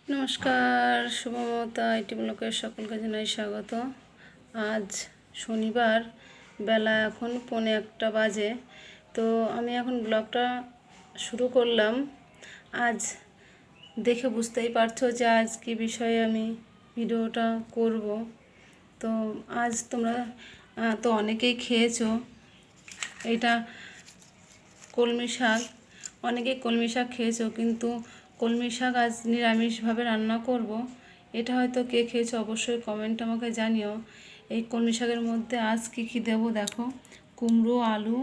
নমস্কার, শুভমতা আইটি ব্লকের সকলকে জানাই স্বাগত। আজ শনিবার, বেলা এখন 1:45 বাজে। তো আমি এখন ব্লগটা শুরু করলাম। আজ দেখে বুঝতেই পারছো যে আজ কী বিষয়ে আমি ভিডিওটা করব। তো আজ তোমরা তো অনেকেই খেয়েছো এটা কলমি শাক। অনেকেই কলমি শাক খেয়েছো, কিন্তু কলমি শাক আজ নিরামিষভাবে রান্না করব। এটা হয়তো কে খেয়েছো অবশ্যই কমেন্ট আমাকে জানিও। এই কলমি শাকের মধ্যে আজ কী দেবো দেখো, কুমড়ো, আলু,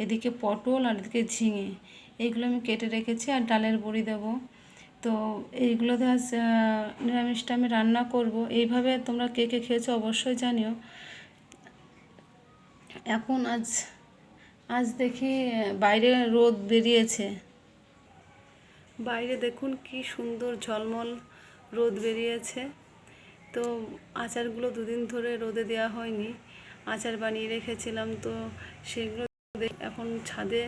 এদিকে পটল আর এদিকে ঝিঙে, এইগুলো আমি কেটে রেখেছি, আর ডালের বড়ি দেবো। তো এইগুলো দিয়ে আজ নিরামিষটা আমি রান্না করব। এইভাবে তোমরা কে খেয়েছো অবশ্যই জানিও। এখন আজ দেখি বাইরে রোদ বেরিয়েছে। বাইরে দেখুন কি সুন্দর ঝলমল রোদ বেরিয়েছে। তো আচারগুলো দুদিন ধরে রোদে দেওয়া হয়নি, আচার বানিয়ে রেখেছিলাম। তো সেগুলো এখন ছাদে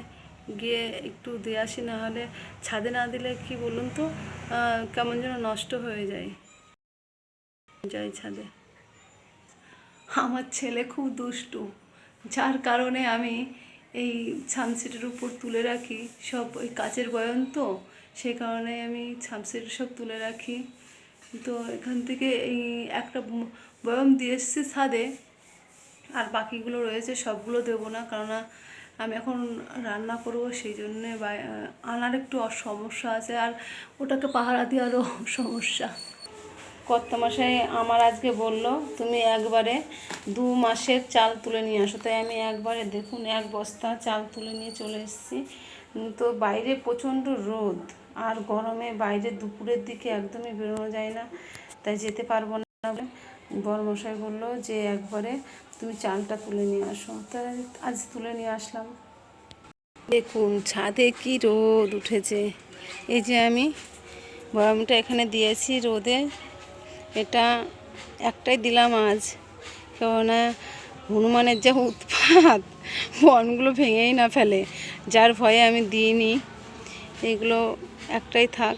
গিয়ে একটু দিয়ে আসি, না হলে ছাদে না দিলে কি বলুন তো কেমন যেন নষ্ট হয়ে যায় ছাদে। আমার ছেলে খুব দুষ্টু, যার কারণে আমি এই ছামসিটের উপর তুলে রাখি সব। ওই কাচের বয়াম তো, সেই কারণে আমি ছামসিট সব তুলে রাখি। তো এখান থেকে এই একটা বয়াম দিয়ে এসেছি ছাদে, আর বাকিগুলো রয়েছে, সবগুলো দেবো না, কেননা আমি এখন রান্না করবো, সেই জন্যে আনার একটু সমস্যা আছে, আর ওটাকে পাহারা দেওয়ারও সমস্যা। কর্তামশাই আমার আজকে বলল তুমি একবারে 2 মাসের চাল তুলে নিয়ে আসো। তাই আমি একবারে দেখুন 1 বস্তা চাল তুলে নিয়ে চলে এসেছি। তো বাইরে প্রচণ্ড রোদ, আর গরমে বাইরে দুপুরের দিকে একদমই বেরোনো যায় না, তাই যেতে পারবো না। বড়মশাই বললো যে একবারে তুমি চালটা তুলে নিয়ে আসো, তাই আজ তুলে নিয়ে আসলাম। দেখুন ছাদে কি রোদ উঠেছে। এই যে আমি বয়ামটা এখানে দিয়েছি রোদে, এটা একটাই দিলাম আজ, কেননা হনুমানের যা উৎপাত, বনগুলো ভেঙেই না ফেলে, যার ভয়ে আমি দিইনি। এগুলো একটাই থাক।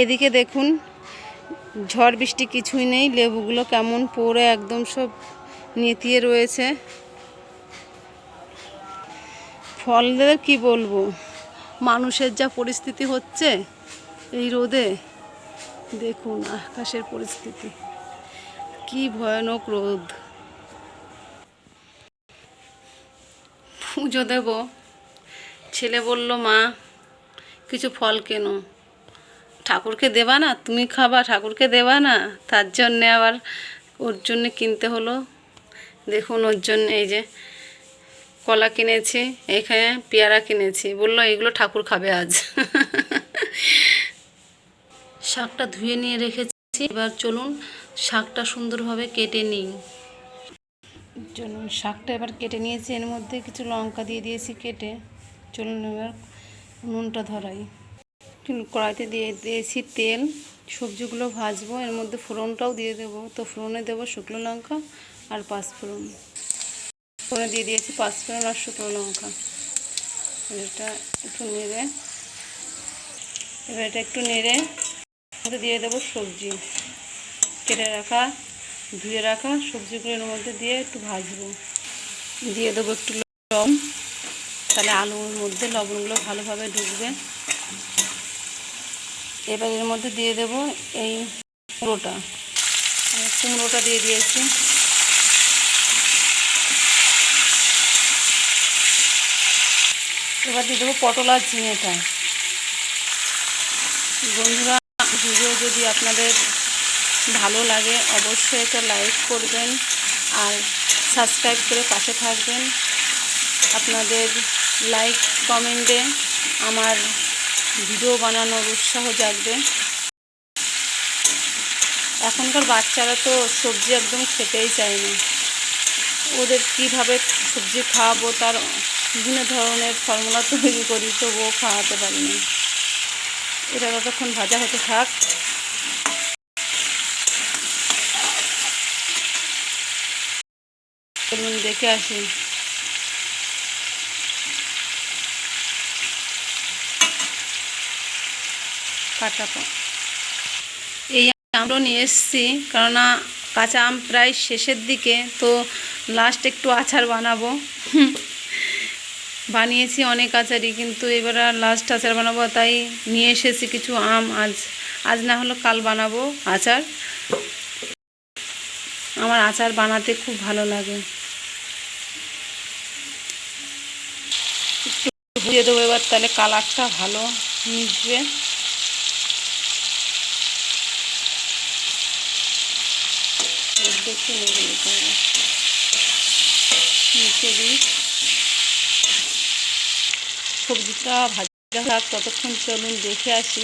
এদিকে দেখুন ঝড় বৃষ্টি কিছুই নেই, লেবুগুলো কেমন পড়ে একদম সব নেতিয়ে রয়েছে। ফলদের কি বলবো, মানুষের যা পরিস্থিতি হচ্ছে এই রোদে, দেখুন আকাশের পরিস্থিতি কি ভয়ানক রোদ। পুজো দেব, ছেলে বলল মা কিছু ফল কেনো, ঠাকুরকে দেবা না, তুমি খাবা, ঠাকুরকে দেবা না, তার জন্যে আবার ওর জন্যে কিনতে হলো। দেখুন ওর জন্য এই যে কলা কিনেছি, এখানে পেয়ারা কিনেছি, বললো এগুলো ঠাকুর খাবে আজ। শাকটা ধুয়ে নিয়ে রেখেছি, এবার চলুন শাকটা সুন্দরভাবে কেটে নিই। চলুন শাকটা এবার কেটে নিয়েছি, এর মধ্যে কিছু লঙ্কা দিয়ে দিয়েছি কেটে। চলুন এবার নুনটা ধরাই। কড়াইতে দিয়ে দিয়েছি তেল, সবজিগুলো ভাজবো, এর মধ্যে ফোড়নটাও দিয়ে দেবো। তো ফোড়নে দেবো শুকনো লঙ্কা আর পাঁচফোড়ন। ফোড়নে দিয়ে দিয়েছি পাঁচফোড়ন আর শুকনো লঙ্কা। এটা একটু নেড়ে, এবার এটা একটু নেড়ে দিয়ে দেবো সবজি কেটে রাখা, ধুয়ে রাখা সবজিগুলোর মধ্যে দিয়ে একটু ভাজবো। দিয়ে দেবো একটু লবণ, তাহলে আলুর মধ্যে লবণগুলো ভালোভাবে ঢুকবে। এবার এর মধ্যে দিয়ে দেব এই কুমড়োটা দিয়ে দিয়েছি। এবার দিয়ে দেবো পটল আর ঝিঙেটা। বন্ধুরা, ভিডিও যদি আপনাদের ভালো লাগে অবশ্যই একটা লাইক করবেন, আর সাবস্ক্রাইব করে পাশে থাকবেন। আপনাদের লাইক কমেন্টে আমার ভিডিও বানানোর উৎসাহ জাগবে। এখনকার বাচ্চারা তো সবজি একদম খেতেই চায় না, ওদের কীভাবে সবজি খাওয়াবো তার বিভিন্ন ধরনের ফর্মুলা তৈরি করি, তবুও খাওয়াতে পারি না। এটা ততক্ষণ ভাজা হতে থাক। চলুন দেখে আসি। কাটা আমরাও নিয়ে এসেছি, কেননা কাঁচা আম প্রায় শেষের দিকে, তো লাস্ট একটু আচার বানাবো। বানিয়েছি অনেক আচারই, কিন্তু এবার আর লাস্ট আচার বানাবো, তাই নিয়ে এসেছি কিছু আম। আজ না হলো কাল বানাবো আচার। আমার আচার বানাতে খুব ভালো লাগে। একটু ভুজে দেবো এবার, তাহলে কালারটা ভালো মিশবে। দেখতে নেবে মিশে দিই। সবজিটা ভাজা থাক, ততক্ষণ চলুন দেখে আসি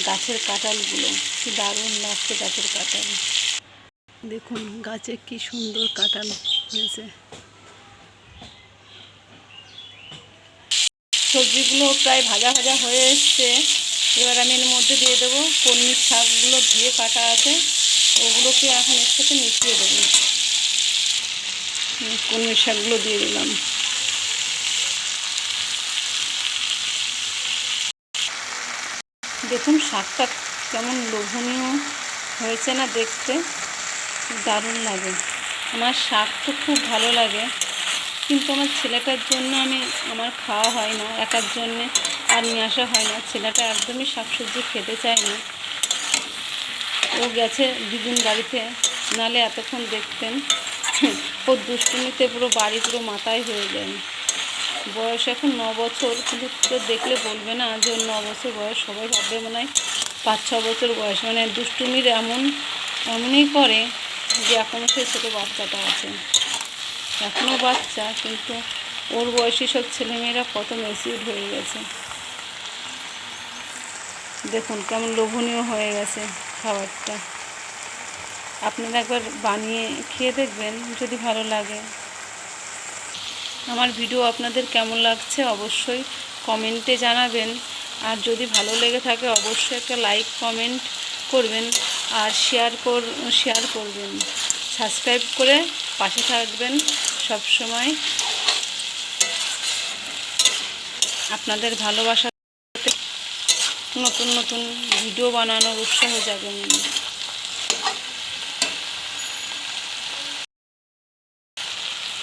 গাছের কাঁঠালগুলো। কি দারুণ লাগছে গাছের কাঁঠাল। দেখুন গাছে কি সুন্দর কাঁঠাল হয়েছে। সবজিগুলো প্রায় ভাজা ভাজা হয়ে এসছে। এবার আমি এর মধ্যে দিয়ে দেবো কলমির শাকগুলো ধুয়ে কাটা আছে, ওগুলোকে এখন এর সাথে মিশিয়ে দেবো। কলমির শাকগুলো দিয়ে দিলাম। দেখুন শাকটা কেমন লোভনীয় হয়েছে না দেখতে, দারুণ লাগে। আমার শাক তো খুব ভালো লাগে, কিন্তু আমার ছেলেটার জন্য আমার খাওয়া হয় না, একার জন্যে আর নিয়ে আসা হয় না। ছেলেটা একদমই শাকসবজি খেতে চায় না। ও গেছে দিদিন বাড়িতে, নালে এতক্ষণ দেখতেন ওর দুষ্টুমিতে পুরো বাড়ি পুরো মাথায় হয়ে যায়। বয়স এখন 9 বছর, কিন্তু তো দেখলে বলবে না যে ওর 9 বছর বয়স। সবাই ভাববে মনে হয় 5-6 বছর বয়স। মানে দুষ্টুমির এমনই করে যে এখনও সে ছোটো বাচ্চাটা আছে, এখনও বাচ্চা, কিন্তু ওর বয়সী সব ছেলেমেয়েরা কত ম্যাচিউর হয়ে গেছে। দেখুন কেমন লোভনীয় হয়ে গেছে খাবারটা। আপনারা একবার বানিয়ে খেয়ে দেখবেন, যদি ভালো লাগে। আমার ভিডিও আপনাদের কেমন লাগছে অবশ্যই কমেন্টে জানাবেন। আর যদি ভালো লেগে থাকে অবশ্যই একটা লাইক কমেন্ট করবেন, আর শেয়ার করবেন। সাবস্ক্রাইব করে পাশে থাকবেন সব সময়। আপনাদের ভালোবাসাতে নতুন নতুন ভিডিও বানানোর উৎসাহ জাগেন।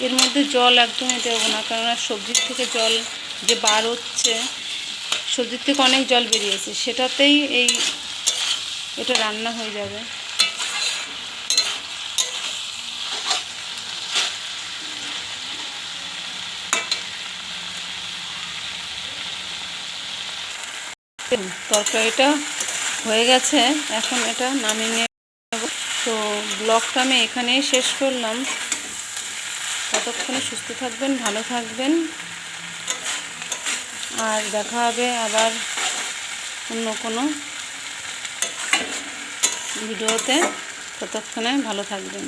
এর মধ্যে জল একদমই দেবো না, কেননা সবজির থেকে জল যে বার হচ্ছে, সবজির থেকে অনেক জল বেরিয়েছে, সেটাতেই এটা রান্না হয়ে যাবে। তরকারিটা হয়ে গেছে, এখন এটা নামিয়ে নেব। তো ব্লগটা আমি এখানেই শেষ করলাম। ততক্ষণে সুস্থ থাকবেন, ভালো থাকবেন, আর দেখা হবে আবার অন্য কোনো ভিডিওতে। ততক্ষণে ভালো থাকবেন।